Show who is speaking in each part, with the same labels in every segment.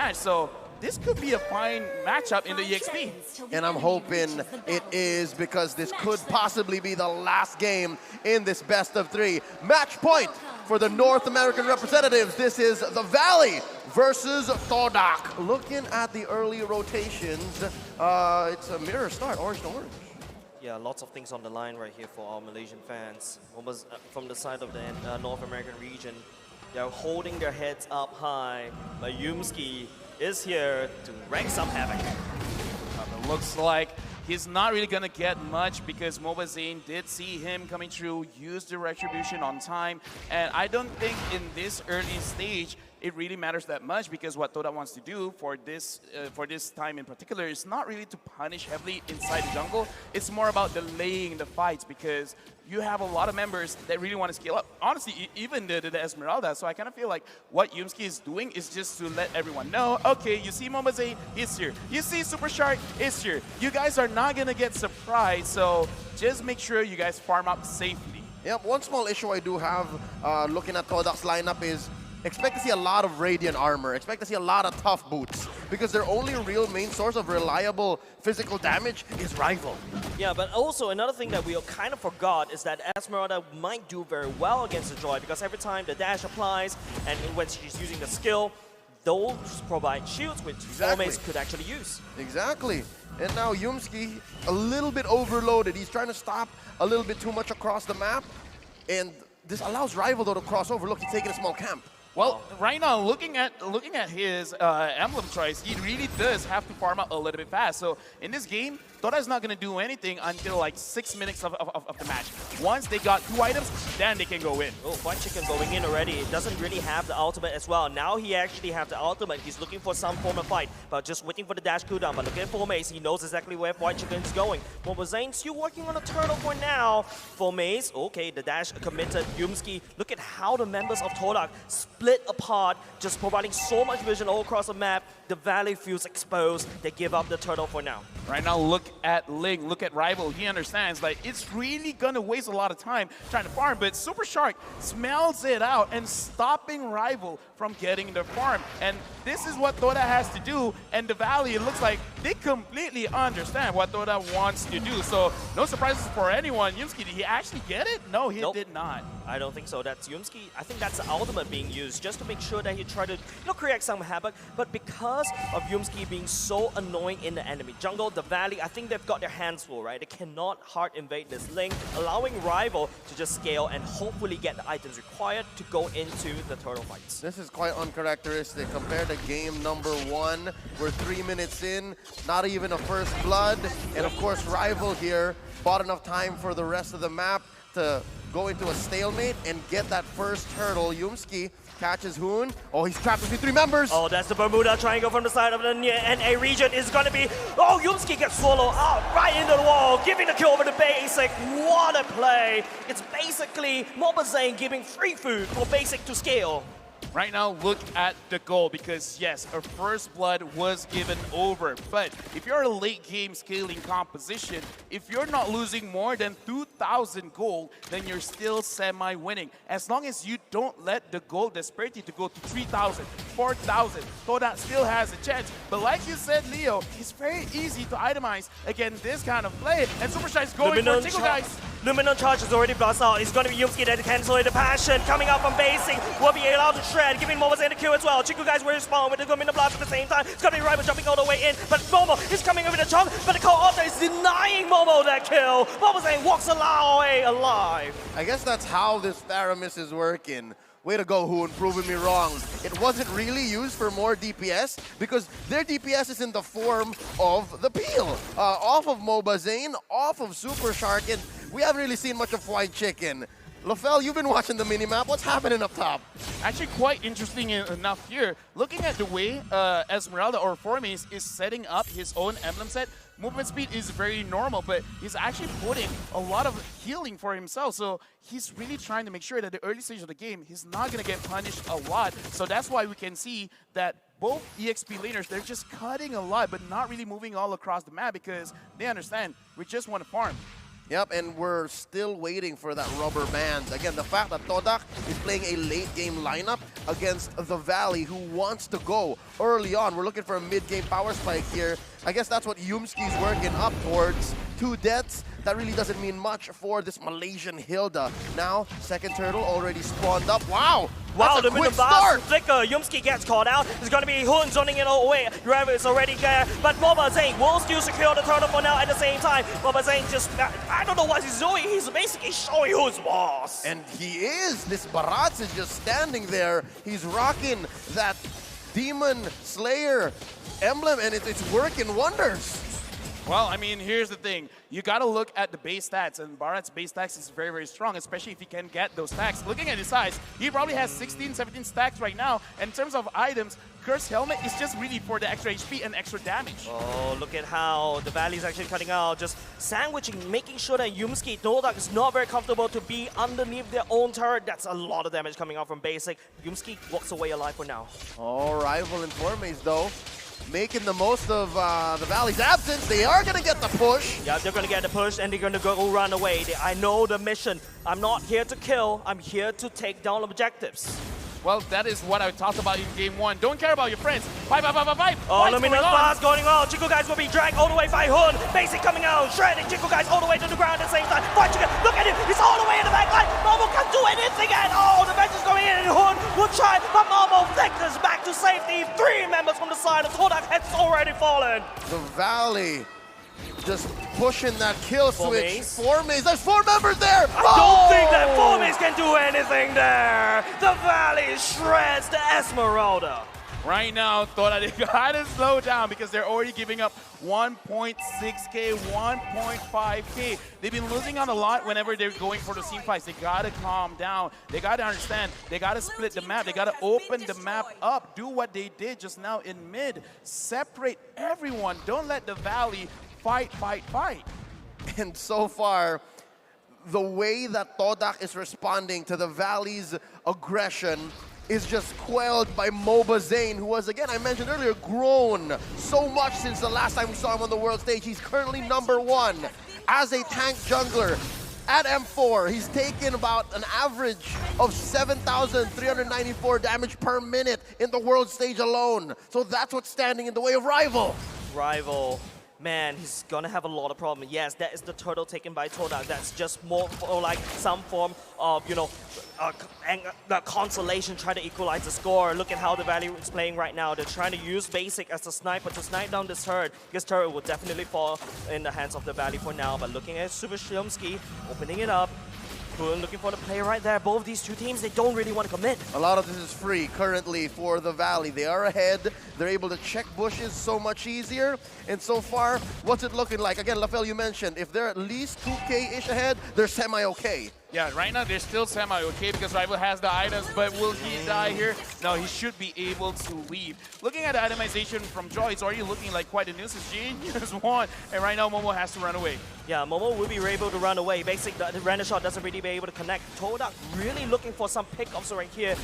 Speaker 1: match. So this could be a fine matchup in the EXP.
Speaker 2: And I'm hoping it is, because this could possibly be the last game in this best of 3. Match point for the North American representatives. This is the Valley versus Todak. Looking at the early rotations, it's a mirror start, orange to orange.
Speaker 3: Yeah, lots of things on the line right here for our Malaysian fans. Almost from the side of the North American region, they're holding their heads up high. But Yumski is here to wreak some havoc.
Speaker 1: It looks like he's not really going to get much because Mobazane did see him coming through, use the retribution on time, and I don't think in this early stage it really matters that much, because what Todak wants to do for this time in particular is not really to punish heavily inside the jungle. It's more about delaying the fights, because you have a lot of members that really want to scale up. Honestly, even the Esmeralda. So I kind of feel like what Yumski is doing is just to let everyone know, okay, you see Mobazane, he's here. You see Super Shark, he's here. You guys are not going to get surprised, so just make sure you guys farm up safely.
Speaker 2: Yep, one small issue I do have looking at Todak's lineup is expect to see a lot of Radiant armor, expect to see a lot of tough boots, because their only real main source of reliable physical damage is Rival.
Speaker 3: Yeah, but also another thing that we kind of forgot is that Esmeralda might do very well against the Joy, because every time the dash applies and when she's using the skill, those provide shields which Formace could actually use.
Speaker 2: Exactly. And now Yumski, a little bit overloaded. He's trying to stop a little bit too much across the map, and this allows Rival though to cross over. Look, he's taking a small camp.
Speaker 1: Well, right now, looking at his emblem choice, he really does have to farm up a little bit fast. So in this game, Todak's not going to do anything until like 6 minutes of the match. Once they got 2 items, then they can go in.
Speaker 3: Oh, White Chicken going in already. It doesn't really have the ultimate as well. Now he actually has the ultimate. He's looking for some form of fight, but just waiting for the dash cooldown. But looking at Formace, he knows exactly where White Chicken is going. Mobazane still working on a turtle for now. Formace, okay, the dash committed. Yumski, look at how the members of Todak split apart, just providing so much vision all across the map. The Valley feels exposed. They give up the turtle for now.
Speaker 1: Right now, look at Ling, look at Rival. He understands, like, it's really gonna waste a lot of time trying to farm, but Super Shark smells it out and stopping Rival from getting the farm. And this is what Todak has to do, and the Valley, it looks like they completely understand what Todak wants to do. So no surprises for anyone. Yumski, did he actually get it? No, he did not.
Speaker 3: I don't think so. That's Yumski. I think that's the ultimate being used just to make sure that he tried to create some havoc. But because of Yumski being so annoying in the enemy jungle, the Valley, I think they've got their hands full, right? They cannot hard invade this lane, allowing Rival to just scale and hopefully get the items required to go into the turtle fights.
Speaker 2: This is quite uncharacteristic. Compared to game number 1, we're 3 minutes in, not even a first blood. And of course, Rival here bought enough time for the rest of the map to go into a stalemate and get that first turtle. Yumski catches Hoon. Oh, he's trapped between 3 members.
Speaker 3: Oh, that's the Bermuda Triangle from the side of the NA region. Is going to be... Oh, Yumski gets swallowed out right into the wall, giving the kill over to Basic. What a play. It's basically Mobazane giving free food for Basic to scale.
Speaker 1: Right now, look at the goal, because yes, a first blood was given over. But if you're a late game scaling composition, if you're not losing more than 2,000 gold, then you're still semi-winning. As long as you don't let the gold disparity to go to 3,000, 4,000, Todak still has a chance. But like you said, Leo, it's very easy to itemize against this kind of play. And Super Shy is going for Tickle Guys.
Speaker 3: Luminant Charge is already blast out. It's going to be Yumski that cancel the passion. Coming out from Basic will be allowed to shred, giving Mobazane the kill as well. Chiku Guys will respawn with the Luminant Blast at the same time. It's going to be Rival jumping all the way in, but Momo is coming over the jump, but the co-opter is denying Momo that kill. Mobazane walks away alive.
Speaker 2: I guess that's how this Theramis is working. Way to go, Hoon, proving me wrong. It wasn't really used for more DPS because their DPS is in the form of the peel. Off of Mobazane, off of Super Shark, and we haven't really seen much of White Chicken. Lofel, you've been watching the minimap. What's happening up top?
Speaker 1: Actually, quite interesting enough here. Looking at the way Esmeralda or Formace is setting up his own emblem set, movement speed is very normal, but he's actually putting a lot of healing for himself. So he's really trying to make sure that the early stage of the game, he's not going to get punished a lot. So that's why we can see that both EXP laners, they're just cutting a lot, but not really moving all across the map because they understand we just want to farm.
Speaker 2: Yep, and we're still waiting for that rubber band. Again, the fact that Todak is playing a late game lineup against the Valley, who wants to go early on. We're looking for a mid-game power spike here. I guess that's what Yumski's working up towards. 2 deaths. That really doesn't mean much for this Malaysian Hilda. Now, second turtle already spawned up. Wow!
Speaker 3: Wow,
Speaker 2: That's a
Speaker 3: the
Speaker 2: quick
Speaker 3: middle bar
Speaker 2: start!
Speaker 3: flicker. Yumski gets caught out. It's going to be Hun zoning it all away. Driver is already there. But Boba Zane will still secure the turtle for now at the same time. Boba Zane just, I don't know what he's doing. He's basically showing who's boss.
Speaker 2: And he is. This Barats is just standing there. He's rocking that Demon Slayer emblem, and it's working wonders.
Speaker 1: Well, I mean, here's the thing. You got to look at the base stats, and Bharat's base stats is very, very strong, especially if he can get those stacks. Looking at his size, he probably has 16, 17 stacks right now. And in terms of items, Cursed Helmet is just really for the extra HP and extra damage.
Speaker 3: Oh, look at how the Valley is actually cutting out, just sandwiching, making sure that Yumski, Todak is not very comfortable to be underneath their own turret. That's a lot of damage coming out from basic. Yumski walks away alive for now.
Speaker 2: Oh, Rival and Formaze, though, making the most of the Valley's absence. They are going to get the push.
Speaker 3: Yeah, they're going to get the push and they're going to go run away. I know the mission. I'm not here to kill. I'm here to take down objectives.
Speaker 1: Well, that is what I talked about in game 1. Don't care about your friends. Fight.
Speaker 3: Oh, luminous blast going on. Chico guys will be dragged all the way by Hun. Basic coming out, shredding Chico guys all the way to the ground at the same time. Fight Chico, look at him. He's all the way in the back line. Momo can't do anything at all. The bench is going in and Hun will try, but Momo flickers back to safety. 3 members from the side of Todak has already fallen.
Speaker 2: The Valley just pushing that kill switch.
Speaker 3: Formaze.
Speaker 2: Formaze. There's 4 members there.
Speaker 3: I don't think that Formaze can do anything there. The Valley shreds the Esmeralda.
Speaker 1: Right now, Todak, they gotta slow down because they're already giving up 1.6k, 1.5k. They've been losing out a lot whenever they're going for the team fights. They gotta calm down. They gotta understand. They gotta split the map. They gotta open the map up. Do what they did just now in mid. Separate everyone. Don't let the Valley fight.
Speaker 2: And so far, the way that Todak is responding to the Valley's aggression is just quelled by Moba Zane, who was, again, I mentioned earlier, grown so much since the last time we saw him on the world stage. He's currently #1 as a tank jungler. At M4, he's taken about an average of 7,394 damage per minute in the world stage alone. So that's what's standing in the way of Rival.
Speaker 3: Rival. Man, he's gonna have a lot of problems. Yes, that is the turtle taken by Todak. That's just more for like some form of, you know, consolation, trying to equalize the score. Look at how the Valley is playing right now. They're trying to use basic as a sniper to snipe down this turret. This turret will definitely fall in the hands of the Valley for now. But looking at Super Shimsky, opening it up. Looking for the play right there. Both these two teams, they don't really want to commit.
Speaker 2: A lot of this is free currently for the Valley. They are ahead. They're able to check bushes so much easier. And so far, what's it looking like? Again, Lafel, you mentioned, if they're at least 2K-ish ahead, they're semi-okay.
Speaker 1: Yeah, right now they're still semi-okay because Rival has the items, but will he die here? No, he should be able to leave. Looking at the itemization from Joy, it's already looking like quite a nuisance. Genius one, and right now Momo has to run away.
Speaker 3: Yeah, Momo will be able to run away. Basically, the random shot doesn't really be able to connect. Todak really looking for some pickups right here,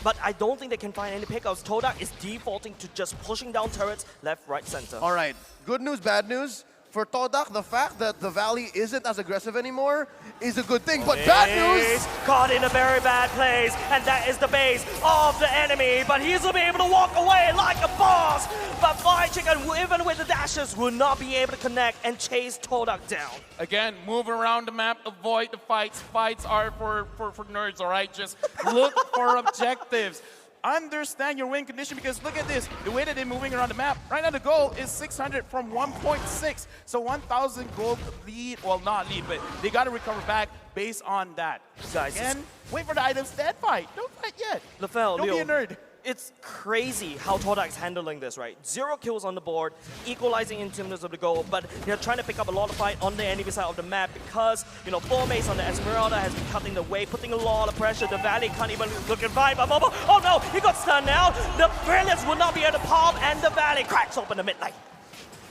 Speaker 3: but I don't think they can find any pickups. Todak is defaulting to just pushing down turrets left, right, center.
Speaker 2: All right, good news, bad news. For Todak, the fact that the Valley isn't as aggressive anymore is a good thing, but bad news!
Speaker 3: Caught in a very bad place, and that is the base of the enemy, but he's will be able to walk away like a boss, but Fly Chicken, even with the dashes, will not be able to connect and chase Todak down.
Speaker 1: Again, move around the map, avoid the fights. Fights are for nerds, all right? Just look for objectives. Understand your win condition because look at this, the way that they're moving around the map. Right now the goal is 600 from 1.6, so 1,000 gold lead, well not lead, but they got to recover back based on that.
Speaker 3: Guys,
Speaker 1: again, wait for the items, then fight. Don't fight yet.
Speaker 3: Lafel,
Speaker 1: Don't be a nerd.
Speaker 3: It's crazy how Todak's handling this, right? 0 kills on the board, equalizing in terms of the goal, but they're trying to pick up a lot of fight on the enemy side of the map because, you know, Formaze on the Esmeralda has been cutting the way, putting a lot of pressure. The Valley can't even look at vibe. Oh no, he got stunned now. The Brilliance will not be able to pop, and the Valley cracks open the mid lane.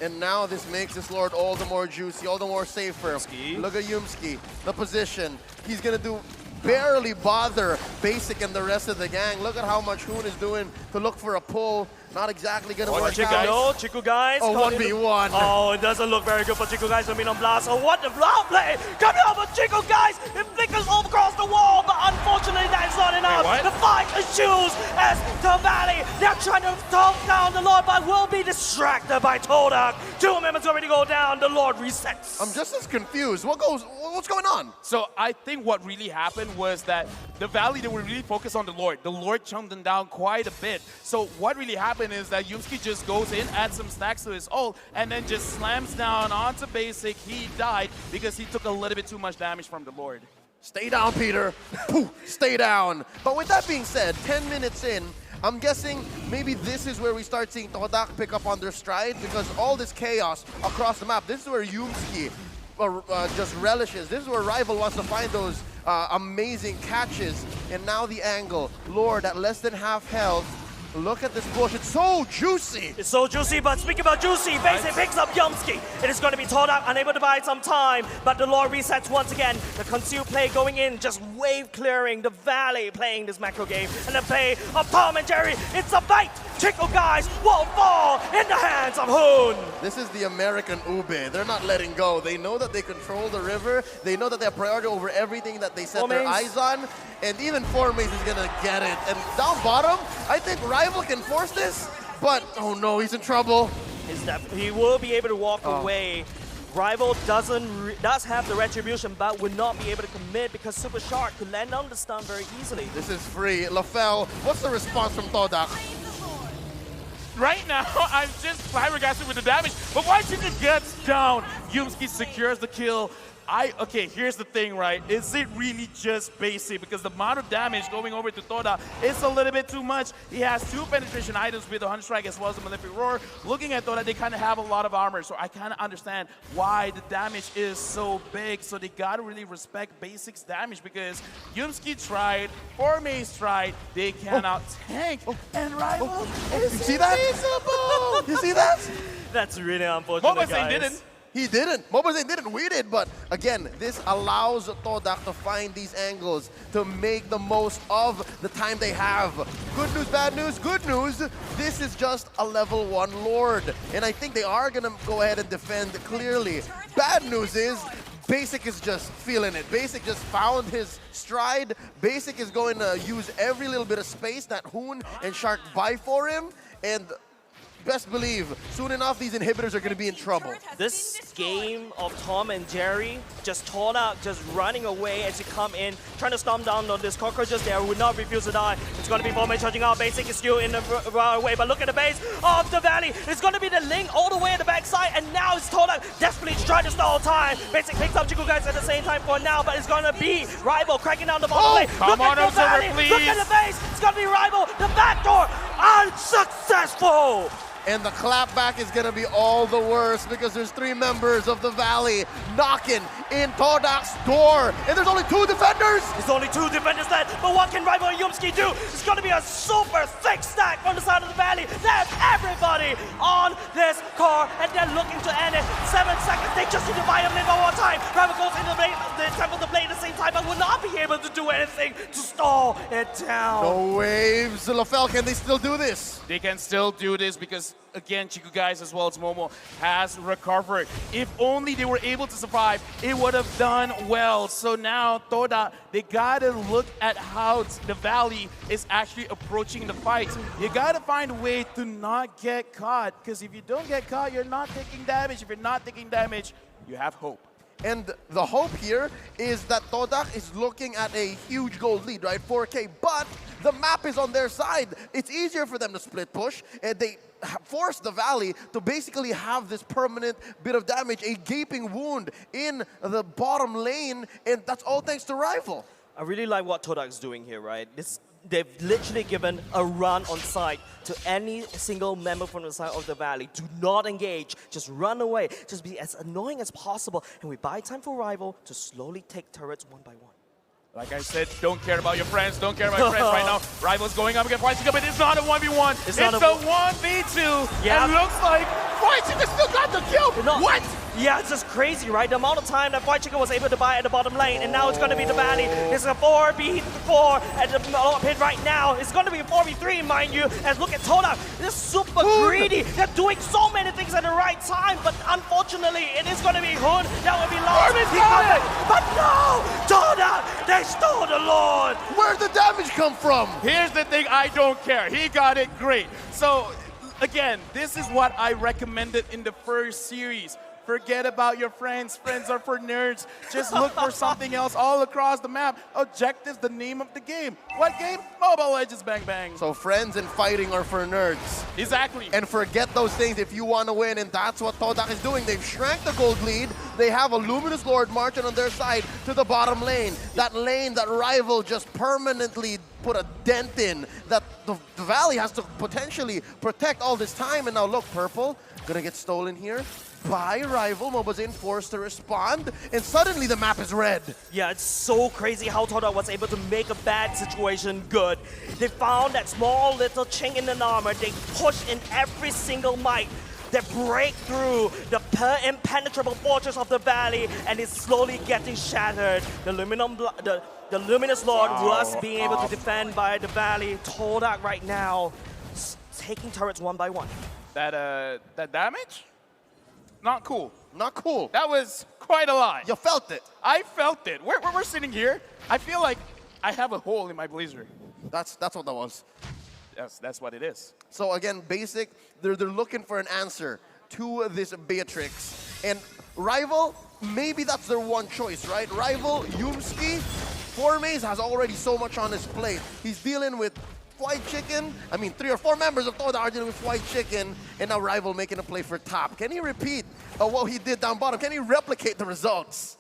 Speaker 2: And now this makes this Lord all the more juicy, all the more safer.
Speaker 3: Yumski.
Speaker 2: Look at Yumski, the position. He's gonna do barely bother Basic and the rest of the gang. Look at how much Hoon is doing to look for a pull. Not exactly gonna
Speaker 3: Oh,
Speaker 2: work
Speaker 3: Chico,
Speaker 2: out.
Speaker 3: no, Chico guys.
Speaker 2: Oh,
Speaker 3: caught in the-
Speaker 2: 1v1.
Speaker 3: Oh, it doesn't look very good for Chico guys coming on blast. Oh, what the block play coming out for Chico guys. It flickers all across the wall, but unfortunately that is not enough.
Speaker 1: Wait, what?
Speaker 3: The fight ensues as the Valley, they're trying to talk down the Lord, but will be distracted by Todak. 2 members already go down. The Lord resets.
Speaker 2: I'm just as confused. What's going on?
Speaker 1: So I think what really happened was that the Valley, they were really focused on the Lord. The Lord chunked them down quite a bit. So what really happened is that Yumski just goes in, adds some stacks to his ult, and then just slams down onto basic. He died because he took a little bit too much damage from the Lord.
Speaker 2: Stay down, Peter. Pooh, stay down. But with that being said, 10 minutes in, I'm guessing maybe this is where we start seeing Todak pick up on their stride, because all this chaos across the map, this is where Yumski just relishes. This is where Rival wants to find those amazing catches. And now the angle. Lord at less than half health. Look at this bush. It's so juicy.
Speaker 3: It's so juicy, but speaking about juicy, Basic picks up Yumski. It is going to be Todak, unable to buy some time, but the Lord resets once again. The concealed play going in, just wave clearing. The Valley playing this macro game, and the play of Tom and Jerry. It's a bite. Chico guys will fall in the hands of Hoon.
Speaker 2: This is the American Ube. They're not letting go. They know that they control the river. They know that they have priority over everything that they set their eyes on. And even Formace is gonna get it. And down bottom, I think Rival can force this, but oh no, he's in trouble.
Speaker 3: He will be able to walk away. Rival does have the retribution, but will not be able to commit because Super Shark could land on the stun very easily.
Speaker 2: This is free. LaFell, what's the response from Todak?
Speaker 1: Right now, I'm just flabbergasted with the damage, but why Chico gets down? Yumski secures the kill. Okay, here's the thing, right? Is it really just basic? Because the amount of damage going over to Toda is a little bit too much. He has 2 penetration items with the 100 strike as well as the Malefic Roar. Looking at Toda, they kind of have a lot of armor, so I kind of understand why the damage is so big. So they gotta really respect Basic's damage because Yumski tried, Formace tried, they cannot tank, and Rival is
Speaker 2: You see that?
Speaker 1: invisible!
Speaker 2: You see that?
Speaker 3: That's really unfortunate,
Speaker 1: Mobazane
Speaker 3: guys.
Speaker 1: didn't.
Speaker 2: He didn't. Mobazane didn't. We did. But again, this allows Todak to find these angles to make the most of the time they have. Good news, bad news, good news. This is just a level 1 Lord. And I think they are going to go ahead and defend clearly. Bad news is Basic is just feeling it. Basic just found his stride. Basic is going to use every little bit of space that Hoon and Shark buy for him. And best believe, soon enough, these inhibitors are going to be in trouble.
Speaker 3: This game of Tom and Jerry, just Todak just running away as you come in, trying to stomp down on this cockroaches there, would not refuse to die. It's going to be Formace charging out. Basic is still in the right way, but look at the base of the Valley. It's going to be the Link all the way at the backside, and now it's Todak desperately trying to stall time. Basic picks up Chico guys at the same time for now, but it's going to be Rival cracking down the bottom lane.
Speaker 1: Come on,
Speaker 3: Look at the
Speaker 1: Observer,
Speaker 3: Valley. Look
Speaker 1: please.
Speaker 3: at the base. It's going to be Rival. The backdoor unsuccessful.
Speaker 2: And the clapback is going to be all the worse because there's 3 members of the Valley knocking in Todak's door. And there's only 2 defenders.
Speaker 3: There's only 2 defenders left, but what can Rival and Yumski do? It's going to be a super thick stack from the side of the Valley. There's everybody on this car, and they're looking to end it. 7 seconds, they just need to buy a minute one more time. Rival goes into the temple to play at the same time, but will not be able to do anything to stall it down.
Speaker 2: No waves. LaFell, can they still do this?
Speaker 1: They can still do this because, again, Chico guys as well as Momo has recovered. If only they were able to survive, it would have done well. So now, Toda, they gotta look at how the Valley is actually approaching the fight. You gotta find a way to not get caught, because if you don't get caught, you're not taking damage. If you're not taking damage, you have hope.
Speaker 2: And the hope here is that Todak is looking at a huge gold lead, right? 4K, but the map is on their side. It's easier for them to split push, and they force the Valley to basically have this permanent bit of damage, a gaping wound in the bottom lane, and that's all thanks to Rival.
Speaker 3: I really like what Todak's doing here, right? They've literally given a run on site to any single member from the side of the Valley. Do not engage, just run away, just be as annoying as possible, and we buy time for Rival to slowly take turrets 1 by 1.
Speaker 1: Like I said, don't care about your friends, don't care about your friends right now. Rival's going up against White Chica, but it's not a 1v1. It's a 1v2.
Speaker 3: Yeah.
Speaker 1: And it looks like White Chica still got the kill. What?
Speaker 3: Yeah, it's just crazy, right? The amount of time that White Chicken was able to buy at the bottom lane, and now it's going to be the Valley. It's a 4v4 at the pit right now. It's going to be a 4v3, mind you. And look at Todak. They're super greedy. They're doing so many things at the right time, but unfortunately, it is going to be Hoon that will be lost. But no! Todak! They stole the Lord!
Speaker 2: Where'd the damage come from?
Speaker 1: Here's the thing, I don't care. He got it great. So, again, this is what I recommended in the first series. Forget about your friends. Friends are for nerds. Just look for something else all across the map. Objectives, the name of the game. What game? Mobile Legends Bang Bang.
Speaker 2: So friends and fighting are for nerds.
Speaker 1: Exactly.
Speaker 2: And forget those things if you want to win, and that's what Todak is doing. They've shrank the gold lead. They have a Luminous Lord marching on their side to the bottom lane. That lane that Rival just permanently put a dent in, that the Valley has to potentially protect all this time. And now look, Purple gonna get stolen here by Rival. Mobazane forced to respond, and suddenly the map is red.
Speaker 3: Yeah, it's so crazy how Todak was able to make a bad situation good. They found that small little chink in the armor. They push in every single might. They break through the impenetrable fortress of the Valley, and it's slowly getting shattered. The Luminous Lord was being able to defend by the Valley. Todak right now taking turrets one by one.
Speaker 1: That damage? Not cool.
Speaker 2: Not cool.
Speaker 1: That was quite a lot.
Speaker 2: You felt it.
Speaker 1: I felt it. We're sitting here. I feel like I have a hole in my blazer.
Speaker 2: That's what that was.
Speaker 1: That's what it is.
Speaker 2: So again, basic, they're looking for an answer to this Beatrix. And Rival, maybe that's their one choice, right? Rival, Yumski, Formaze has already so much on his plate. He's dealing with White Chicken. I mean, 3 or 4 members of Todak are dealing with White Chicken, and now Rival making a play for top. Can he repeat what he did down bottom? Can he replicate the results?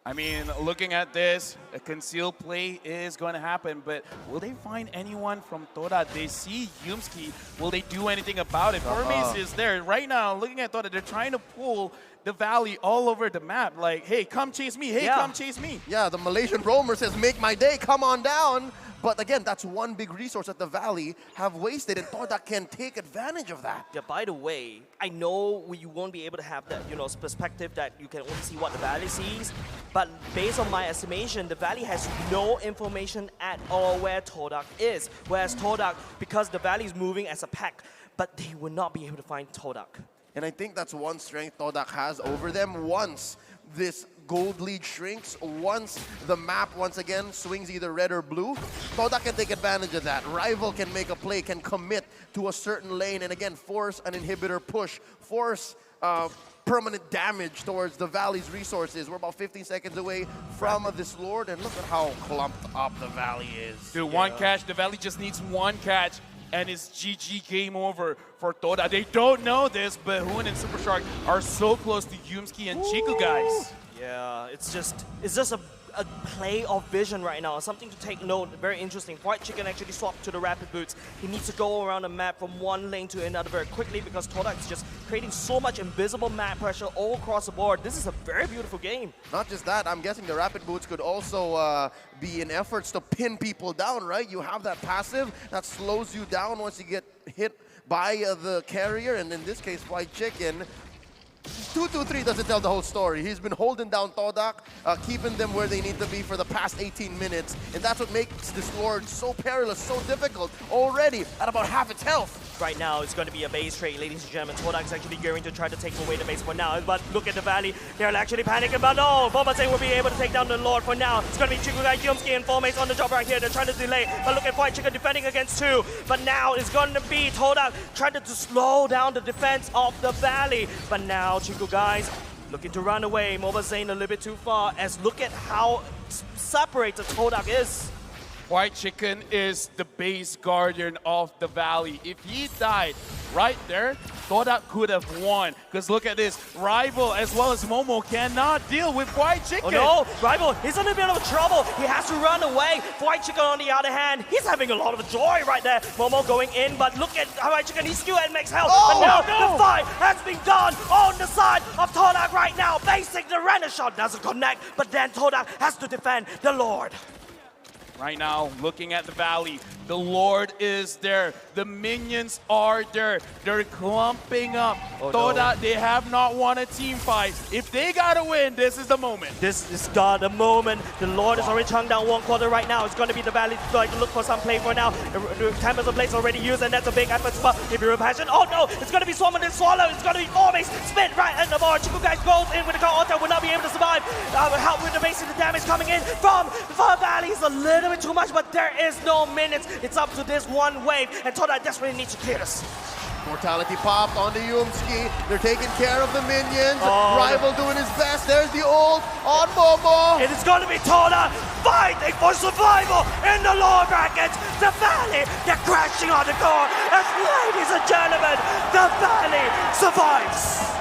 Speaker 1: I mean, looking at this, a concealed play is going to happen, but will they find anyone from Todak? They see Yumski. Will they do anything about it? Formaze is there. Right now, looking at Todak, they're trying to pull the Valley all over the map. Like, hey, come chase me. Hey, come chase me.
Speaker 2: Yeah, the Malaysian roamer says, make my day, come on down. But again, that's one big resource that the Valley have wasted, and Todak can take advantage of that.
Speaker 3: Yeah, by the way, I know you won't be able to have that, perspective that you can only see what the Valley sees, but based on my estimation, the Valley has no information at all where Todak is. Whereas Todak, because the Valley is moving as a pack, but they will not be able to find Todak.
Speaker 2: And I think that's one strength Todak has over them. Once this gold lead shrinks, once the map once again swings either red or blue, Todak can take advantage of that. Rival can make a play, can commit to a certain lane, and again force an inhibitor push, force permanent damage towards the Valley's resources. We're about 15 seconds away from this Lord, and look at how clumped up the Valley is.
Speaker 1: Dude, one catch, the Valley just needs one catch, and it's GG game over for Todak. They don't know this, but Hoon and Super Shark are so close to Yumski and Chiku, guys.
Speaker 3: Yeah, it's just a play of vision right now. Something to take note, very interesting. White Chicken actually swapped to the Rapid Boots. He needs to go around the map from one lane to another very quickly because Todak is just creating so much invisible map pressure all across the board. This is a very beautiful game.
Speaker 2: Not just that, I'm guessing the Rapid Boots could also be in efforts to pin people down, right? You have that passive that slows you down once you get hit by the carrier, and in this case, White Chicken. 2-2-3 doesn't tell the whole story. He's been holding down Todak, keeping them where they need to be for the past 18 minutes. And that's what makes this Lord so perilous, so difficult, already at about half its health.
Speaker 3: Right now, it's going to be a base trade, ladies and gentlemen. Todak is actually going to try to take away the base for now. But look at the Valley. They're actually panicking, but no, Mobazane will be able to take down the Lord for now. It's going to be Chikugai, Yumski, and Formaze on the job right here. They're trying to delay, but look at White Chicken defending against 2. But now it's going to be Todak trying to slow down the defense of the Valley. But now Chikugai looking to run away. Mobazane a little bit too far, as look at how separated Todak is.
Speaker 1: White Chicken is the base guardian of the Valley. If he died right there, Todak could have won. Because look at this, Rival as well as Momo cannot deal with White Chicken.
Speaker 3: Oh no, Rival, he's in a bit of trouble. He has to run away. White Chicken on the other hand, he's having a lot of joy right there. Momo going in, but look at White Chicken, he's still at max health. But now the fight has been done on the side of Todak right now. Basic, the Renaissance doesn't connect, but then Todak has to defend the Lord.
Speaker 1: Right now, looking at the Valley, The Lord is there. The minions are there. They're clumping up.
Speaker 3: Oh,
Speaker 1: Todak, they have not won a team fight. If they gotta win, this is the moment.
Speaker 3: This is God, the moment. The Lord is already chunk down one quarter right now. It's going to be the Valley going to look for some play for now. The Tempest of Blaze already used, and that's a big effort spot. If you're passion, oh no, it's going to be Swarm and Swallow. It's going to be 4 base. Spin right at the bar. Chiku guys goes in with the counter, will not be able to survive. Help with the base, the damage coming in from Valley is a little bit too much, but there is no minutes. It's up to this one wave, and Todak desperately needs to clear this.
Speaker 2: Mortality popped onto Yumski. They're taking care of the minions.
Speaker 3: Oh,
Speaker 2: Rival doing his best. There's the ult on Momo.
Speaker 3: It is going to be Todak fighting for survival in the lower brackets. The Valley, they're crashing on the core. As ladies and gentlemen, the Valley survives.